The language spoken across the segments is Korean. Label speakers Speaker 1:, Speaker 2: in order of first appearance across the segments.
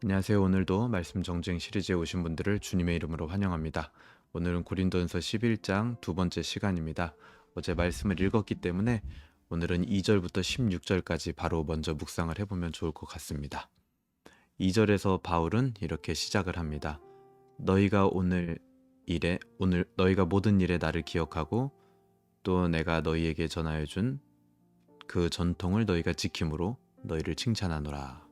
Speaker 1: 안녕하세요. 오늘도 말씀 정주행 시리즈에 오신 분들을 주님의 이름으로 환영합니다. 오늘은 고린도전서 11장 두 번째 시간입니다. 어제 말씀을 읽었기 때문에 오늘은 2절부터 16절까지 바로 먼저 묵상을 해보면 좋을 것 같습니다. 2절에서 바울은 이렇게 시작을 합니다. 너희가 너희가 모든 일에 나를 기억하고 또 내가 너희에게 전하여 준 그 전통을 너희가 지킴으로 너희를 칭찬하노라.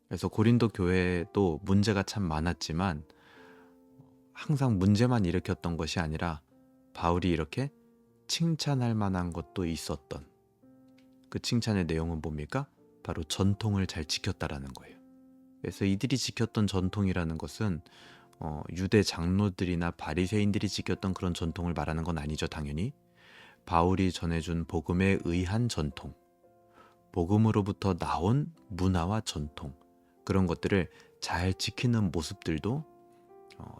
Speaker 1: 그래서 고린도 교회도 문제가 참 많았지만 항상 문제만 일으켰던 것이 아니라 바울이 이렇게 칭찬할 만한 것도 있었던, 그 칭찬의 내용은 뭡니까? 바로 전통을 잘 지켰다라는 거예요. 그래서 이들이 지켰던 전통이라는 것은 유대 장로들이나 바리새인들이 지켰던 그런 전통을 말하는 건 아니죠, 당연히. 바울이 전해준 복음에 의한 전통, 복음으로부터 나온 문화와 전통, 그런 것들을 잘 지키는 모습들도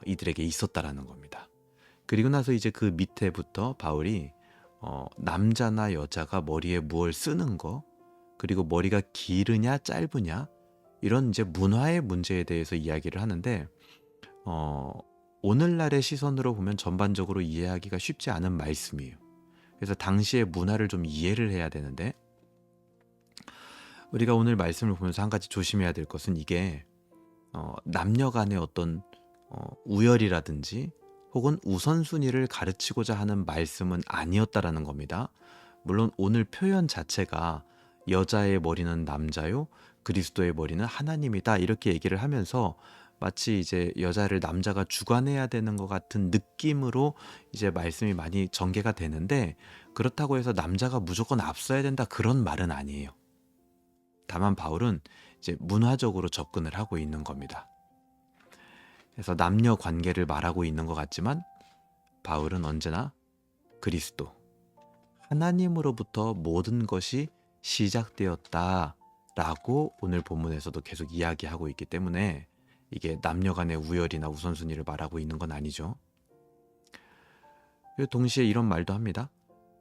Speaker 1: 이들에게 있었다라는 겁니다. 그리고 나서 이제 그 밑에부터 바울이 남자나 여자가 머리에 무엇을 쓰는 거, 그리고 머리가 기르냐 짧으냐, 이런 이제 문화의 문제에 대해서 이야기를 하는데 오늘날의 시선으로 보면 전반적으로 이해하기가 쉽지 않은 말씀이에요. 그래서 당시의 문화를 좀 이해를 해야 되는데, 우리가 오늘 말씀을 보면서 한 가지 조심해야 될 것은 이게 남녀 간의 어떤 우열이라든지 혹은 우선순위를 가르치고자 하는 말씀은 아니었다라는 겁니다. 물론 오늘 표현 자체가 여자의 머리는 남자요, 그리스도의 머리는 하나님이다, 이렇게 얘기를 하면서 마치 이제 여자를 남자가 주관해야 되는 것 같은 느낌으로 이제 말씀이 많이 전개가 되는데, 그렇다고 해서 남자가 무조건 앞서야 된다, 그런 말은 아니에요. 다만 바울은 이제 문화적으로 접근을 하고 있는 겁니다. 그래서 남녀 관계를 말하고 있는 것 같지만 바울은 언제나 그리스도, 하나님으로부터 모든 것이 시작되었다라고 오늘 본문에서도 계속 이야기하고 있기 때문에 이게 남녀 간의 우열이나 우선순위를 말하고 있는 건 아니죠. 그리고 동시에 이런 말도 합니다.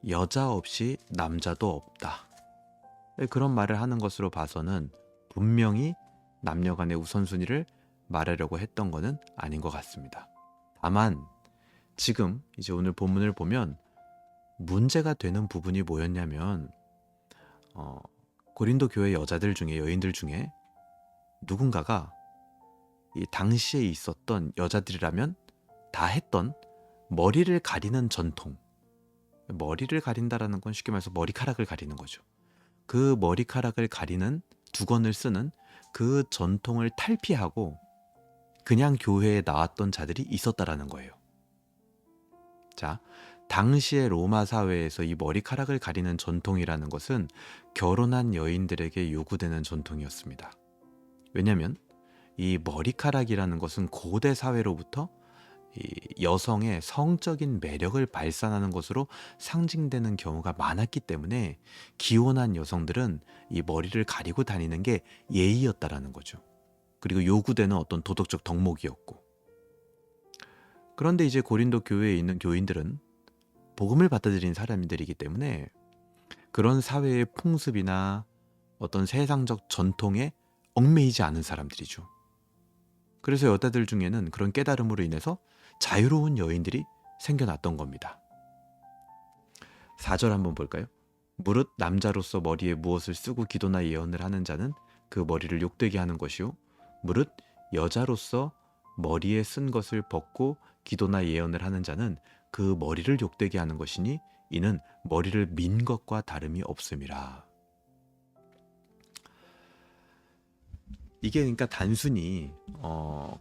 Speaker 1: 여자 없이 남자도 없다. 그런 말을 하는 것으로 봐서는 분명히 남녀 간의 우선순위를 말하려고 했던 것은 아닌 것 같습니다. 다만 지금 이제 오늘 본문을 보면 문제가 되는 부분이 뭐였냐면 고린도 교회 여자들 중에, 여인들 중에 누군가가 이 당시에 있었던 여자들이라면 다 했던 머리를 가리는 전통, 머리를 가린다라는 건 쉽게 말해서 머리카락을 가리는 거죠. 그 머리카락을 가리는 두건을 쓰는 그 전통을 탈피하고 그냥 교회에 나왔던 자들이 있었다라는 거예요. 자, 당시의 로마 사회에서 이 머리카락을 가리는 전통이라는 것은 결혼한 여인들에게 요구되는 전통이었습니다. 왜냐하면 이 머리카락이라는 것은 고대 사회로부터 이 여성의 성적인 매력을 발산하는 것으로 상징되는 경우가 많았기 때문에 기혼한 여성들은 이 머리를 가리고 다니는 게 예의였다라는 거죠. 그리고 요구되는 어떤 도덕적 덕목이었고, 그런데 이제 고린도 교회에 있는 교인들은 복음을 받아들인 사람들이기 때문에 그런 사회의 풍습이나 어떤 세상적 전통에 얽매이지 않은 사람들이죠. 그래서 여자들 중에는 그런 깨달음으로 인해서 자유로운 여인들이 생겨났던 겁니다. 4절 한번 볼까요? 무릇 남자로서 머리에 무엇을 쓰고 기도나 예언을 하는 자는 그 머리를 욕되게 하는 것이요, 무릇 여자로서 머리에 쓴 것을 벗고 기도나 예언을 하는 자는 그 머리를 욕되게 하는 것이니 이는 머리를 민 것과 다름이 없음이라. 이게 그러니까 단순히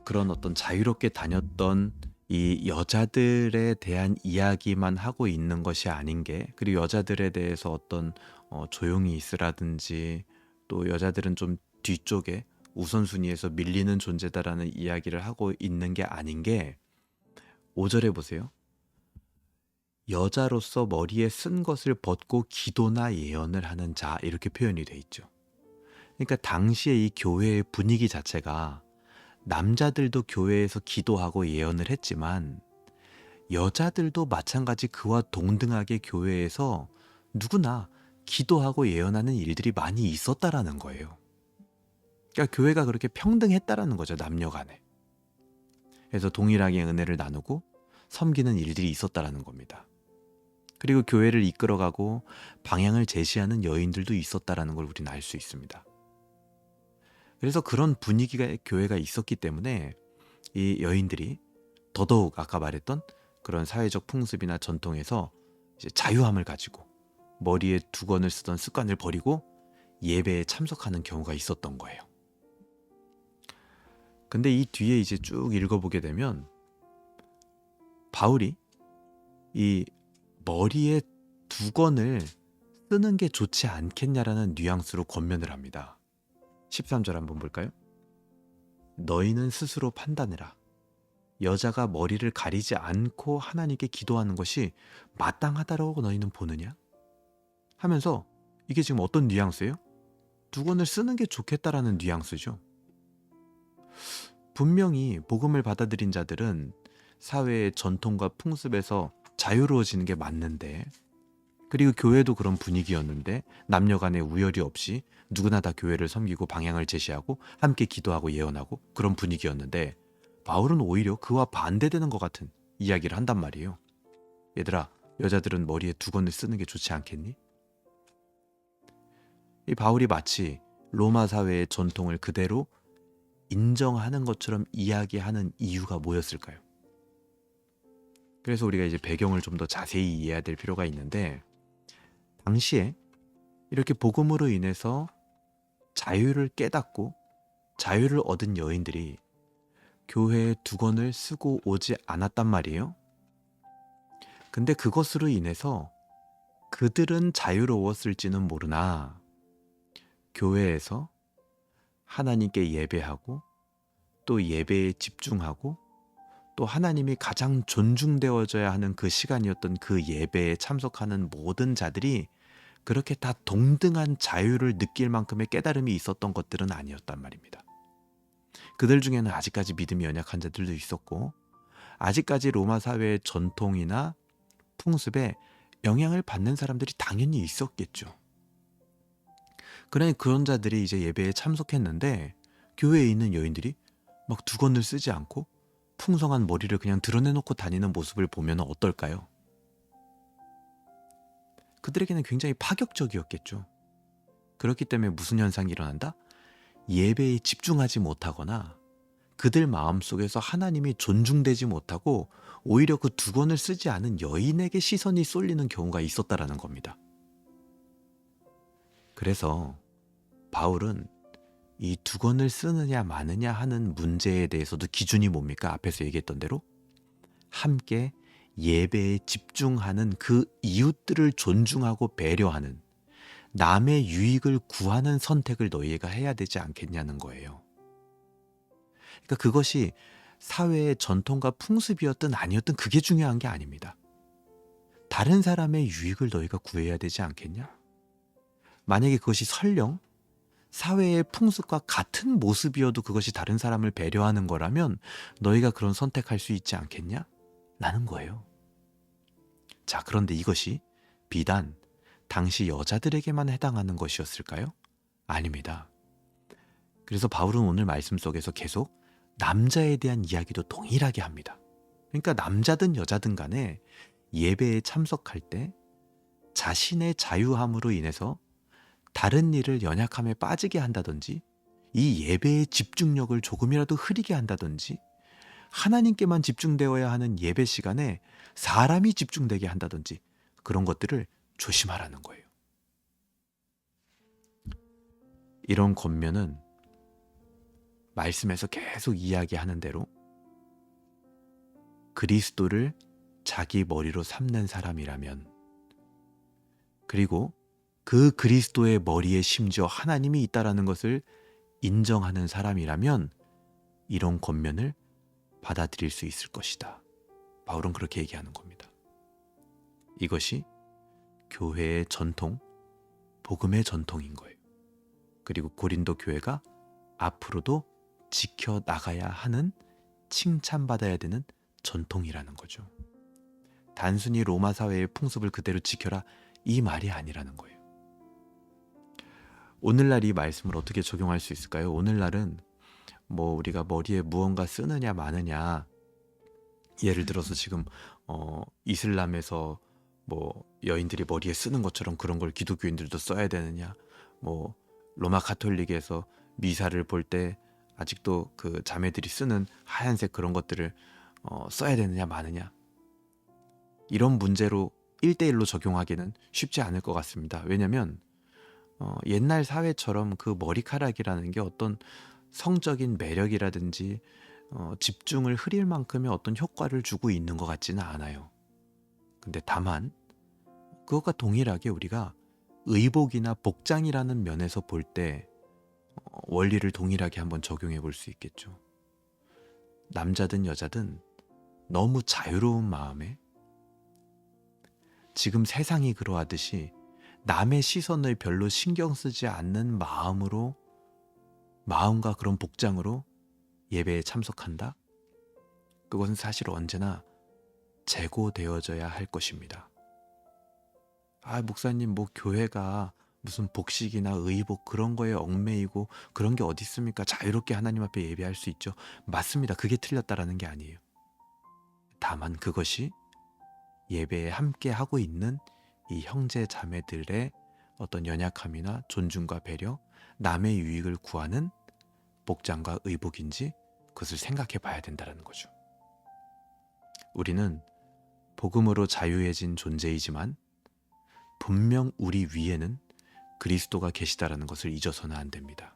Speaker 1: 그런 어떤 자유롭게 다녔던 이 여자들에 대한 이야기만 하고 있는 것이 아닌 게, 그리고 여자들에 대해서 어떤 조용히 있으라든지 또 여자들은 좀 뒤쪽에 우선순위에서 밀리는 존재다라는 이야기를 하고 있는 게 아닌 게, 5절에 보세요. 여자로서 머리에 쓴 것을 벗고 기도나 예언을 하는 자, 이렇게 표현이 돼 있죠. 그러니까 당시에 이 교회의 분위기 자체가 남자들도 교회에서 기도하고 예언을 했지만 여자들도 마찬가지 그와 동등하게 교회에서 누구나 기도하고 예언하는 일들이 많이 있었다라는 거예요. 그러니까 교회가 그렇게 평등했다라는 거죠, 남녀 간에. 그래서 동일하게 은혜를 나누고 섬기는 일들이 있었다라는 겁니다. 그리고 교회를 이끌어가고 방향을 제시하는 여인들도 있었다라는 걸 우리는 알 수 있습니다. 그래서 그런 분위기가 교회가 있었기 때문에 이 여인들이 더더욱 아까 말했던 그런 사회적 풍습이나 전통에서 이제 자유함을 가지고 머리에 두건을 쓰던 습관을 버리고 예배에 참석하는 경우가 있었던 거예요. 근데 이 뒤에 이제 쭉 읽어보게 되면 바울이 이 머리에 두건을 쓰는 게 좋지 않겠냐라는 뉘앙스로 권면을 합니다. 13절 한번 볼까요? 너희는 스스로 판단해라. 여자가 머리를 가리지 않고 하나님께 기도하는 것이 마땅하다라고 너희는 보느냐? 하면서 이게 지금 어떤 뉘앙스예요? 두건을 쓰는 게 좋겠다라는 뉘앙스죠. 분명히 복음을 받아들인 자들은 사회의 전통과 풍습에서 자유로워지는 게 맞는데, 그리고 교회도 그런 분위기였는데 남녀 간의 우열이 없이 누구나 다 교회를 섬기고 방향을 제시하고 함께 기도하고 예언하고 그런 분위기였는데, 바울은 오히려 그와 반대되는 것 같은 이야기를 한단 말이에요. 얘들아, 여자들은 머리에 두건을 쓰는 게 좋지 않겠니? 이 바울이 마치 로마 사회의 전통을 그대로 인정하는 것처럼 이야기하는 이유가 뭐였을까요? 그래서 우리가 이제 배경을 좀 더 자세히 이해해야 될 필요가 있는데, 당시에 이렇게 복음으로 인해서 자유를 깨닫고 자유를 얻은 여인들이 교회에 두건을 쓰고 오지 않았단 말이에요. 근데 그것으로 인해서 그들은 자유로웠을지는 모르나 교회에서 하나님께 예배하고 또 예배에 집중하고 또 하나님이 가장 존중되어져야 하는 그 시간이었던 그 예배에 참석하는 모든 자들이 그렇게 다 동등한 자유를 느낄 만큼의 깨달음이 있었던 것들은 아니었단 말입니다. 그들 중에는 아직까지 믿음이 연약한 자들도 있었고, 아직까지 로마 사회의 전통이나 풍습에 영향을 받는 사람들이 당연히 있었겠죠. 그러니 그런 자들이 이제 예배에 참석했는데 교회에 있는 여인들이 막 두건을 쓰지 않고 풍성한 머리를 그냥 드러내놓고 다니는 모습을 보면 어떨까요? 그들에게는 굉장히 파격적이었겠죠. 그렇기 때문에 무슨 현상이 일어난다? 예배에 집중하지 못하거나 그들 마음속에서 하나님이 존중되지 못하고 오히려 그 두건을 쓰지 않은 여인에게 시선이 쏠리는 경우가 있었다라는 겁니다. 그래서 바울은 이 두건을 쓰느냐 마느냐 하는 문제에 대해서도 기준이 뭡니까? 앞에서 얘기했던 대로 함께 예배에 집중하는 그 이웃들을 존중하고 배려하는 남의 유익을 구하는 선택을 너희가 해야 되지 않겠냐는 거예요. 그러니까 그것이 사회의 전통과 풍습이었든 아니었든 그게 중요한 게 아닙니다. 다른 사람의 유익을 너희가 구해야 되지 않겠냐? 만약에 그것이 설령 사회의 풍습과 같은 모습이어도 그것이 다른 사람을 배려하는 거라면 너희가 그런 선택할 수 있지 않겠냐? 라는 거예요. 자, 그런데 이것이 비단 당시 여자들에게만 해당하는 것이었을까요? 아닙니다. 그래서 바울은 오늘 말씀 속에서 계속 남자에 대한 이야기도 동일하게 합니다. 그러니까 남자든 여자든 간에 예배에 참석할 때 자신의 자유함으로 인해서 다른 일을 연약함에 빠지게 한다든지 이 예배의 집중력을 조금이라도 흐리게 한다든지 하나님께만 집중되어야 하는 예배 시간에 사람이 집중되게 한다든지 그런 것들을 조심하라는 거예요. 이런 권면은 말씀에서 계속 이야기하는 대로 그리스도를 자기 머리로 삼는 사람이라면, 그리고 그 그리스도의 머리에 심지어 하나님이 있다라는 것을 인정하는 사람이라면 이런 권면을 받아들일 수 있을 것이다. 바울은 그렇게 얘기하는 겁니다. 이것이 교회의 전통, 복음의 전통인 거예요. 그리고 고린도 교회가 앞으로도 지켜나가야 하는, 칭찬받아야 되는 전통이라는 거죠. 단순히 로마 사회의 풍습을 그대로 지켜라 이 말이 아니라는 거예요. 오늘날 이 말씀을 어떻게 적용할 수 있을까요? 오늘날은 뭐 우리가 머리에 무언가 쓰느냐 마느냐, 예를 들어서 지금 이슬람에서 뭐 여인들이 머리에 쓰는 것처럼 그런 걸 기독교인들도 써야 되느냐, 뭐 로마 가톨릭에서 미사를 볼 때 아직도 그 자매들이 쓰는 하얀색 그런 것들을 써야 되느냐 마느냐, 이런 문제로 1대1로 적용하기는 쉽지 않을 것 같습니다. 왜냐면 옛날 사회처럼 그 머리카락이라는 게 어떤 성적인 매력이라든지 집중을 흐릴 만큼의 어떤 효과를 주고 있는 것 같지는 않아요. 근데 다만 그것과 동일하게 우리가 의복이나 복장이라는 면에서 볼 때 원리를 동일하게 한번 적용해 볼 수 있겠죠. 남자든 여자든 너무 자유로운 마음에, 지금 세상이 그러하듯이 남의 시선을 별로 신경 쓰지 않는 마음으로, 마음과 그런 복장으로 예배에 참석한다? 그것은 사실 언제나 재고되어져야 할 것입니다. 목사님, 뭐 교회가 무슨 복식이나 의복 그런 거에 얽매이고 그런 게 어디 있습니까? 자유롭게 하나님 앞에 예배할 수 있죠. 맞습니다. 그게 틀렸다라는 게 아니에요. 다만 그것이 예배에 함께 하고 있는 이 형제 자매들의 어떤 연약함이나 존중과 배려, 남의 유익을 구하는 복장과 의복인지 그것을 생각해 봐야 된다는 거죠. 우리는 복음으로 자유해진 존재이지만 분명 우리 위에는 그리스도가 계시다라는 것을 잊어서는 안 됩니다.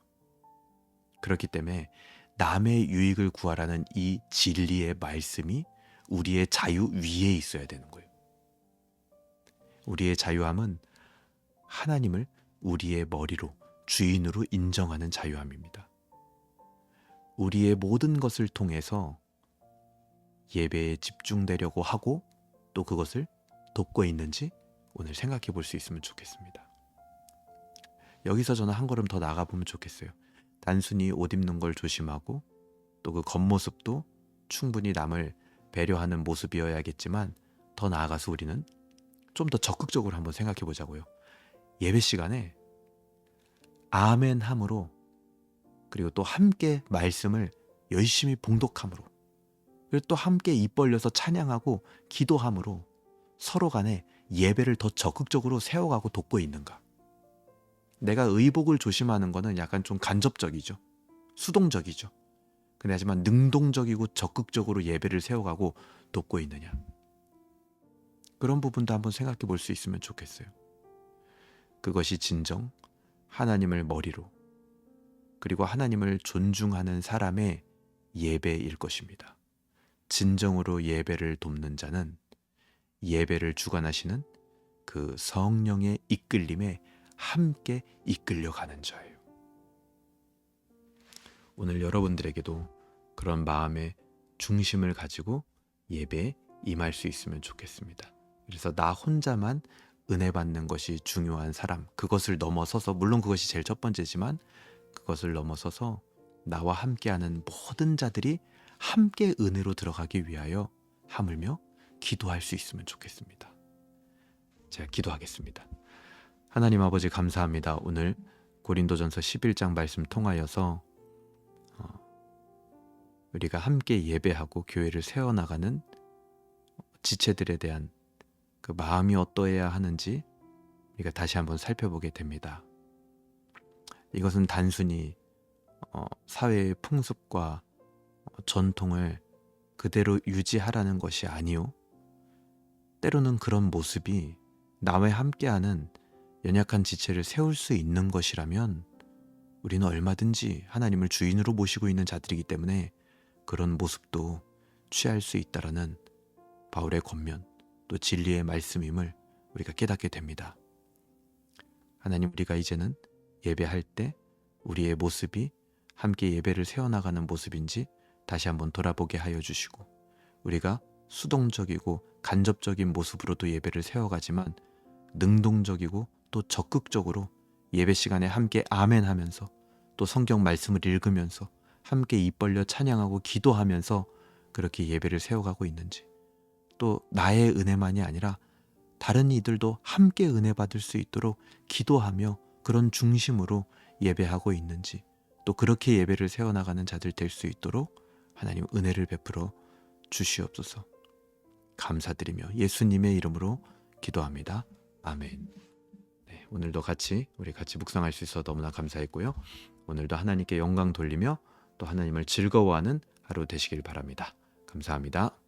Speaker 1: 그렇기 때문에 남의 유익을 구하라는 이 진리의 말씀이 우리의 자유 위에 있어야 되는 거예요. 우리의 자유함은 하나님을 우리의 머리로, 주인으로 인정하는 자유함입니다. 우리의 모든 것을 통해서 예배에 집중되려고 하고 또 그것을 돕고 있는지 오늘 생각해 볼 수 있으면 좋겠습니다. 여기서 저는 한 걸음 더 나가보면 좋겠어요. 단순히 옷 입는 걸 조심하고 또 그 겉모습도 충분히 남을 배려하는 모습이어야겠지만, 더 나아가서 우리는 좀 더 적극적으로 한번 생각해 보자고요. 예배 시간에 아멘함으로, 그리고 또 함께 말씀을 열심히 봉독함으로, 그리고 또 함께 입 벌려서 찬양하고 기도함으로 서로 간에 예배를 더 적극적으로 세워가고 돕고 있는가. 내가 의복을 조심하는 거는 약간 좀 간접적이죠. 수동적이죠. 근데 하지만 능동적이고 적극적으로 예배를 세워가고 돕고 있느냐. 그런 부분도 한번 생각해 볼 수 있으면 좋겠어요. 그것이 진정 하나님을 머리로, 그리고 하나님을 존중하는 사람의 예배일 것입니다. 진정으로 예배를 돕는 자는 예배를 주관하시는 그 성령의 이끌림에 함께 이끌려가는 자예요. 오늘 여러분들에게도 그런 마음의 중심을 가지고 예배에 임할 수 있으면 좋겠습니다. 그래서 나 혼자만 은혜 받는 것이 중요한 사람, 그것을 넘어서서, 물론 그것이 제일 첫 번째지만 그것을 넘어서서 나와 함께하는 모든 자들이 함께 은혜로 들어가기 위하여 하물며 기도할 수 있으면 좋겠습니다. 제가 기도하겠습니다. 하나님 아버지, 감사합니다. 오늘 고린도전서 11장 말씀 통하여서 우리가 함께 예배하고 교회를 세워나가는 지체들에 대한 그 마음이 어떠해야 하는지 우리가 다시 한번 살펴보게 됩니다. 이것은 단순히 사회의 풍습과 전통을 그대로 유지하라는 것이 아니요, 때로는 그런 모습이 나와 함께하는 연약한 지체를 세울 수 있는 것이라면 우리는 얼마든지 하나님을 주인으로 모시고 있는 자들이기 때문에 그런 모습도 취할 수 있다라는 바울의 권면, 또 진리의 말씀임을 우리가 깨닫게 됩니다. 하나님, 우리가 이제는 예배할 때 우리의 모습이 함께 예배를 세워나가는 모습인지 다시 한번 돌아보게 하여 주시고, 우리가 수동적이고 간접적인 모습으로도 예배를 세워가지만 능동적이고 또 적극적으로 예배 시간에 함께 아멘하면서 또 성경 말씀을 읽으면서 함께 입 벌려 찬양하고 기도하면서 그렇게 예배를 세워가고 있는지, 또 나의 은혜만이 아니라 다른 이들도 함께 은혜 받을 수 있도록 기도하며 그런 중심으로 예배하고 있는지, 또 그렇게 예배를 세워나가는 자들 될 수 있도록 하나님 은혜를 베풀어 주시옵소서. 감사드리며 예수님의 이름으로 기도합니다. 아멘. 네, 오늘도 우리 같이 묵상할 수 있어 너무나 감사했고요. 오늘도 하나님께 영광 돌리며 또 하나님을 즐거워하는 하루 되시길 바랍니다. 감사합니다.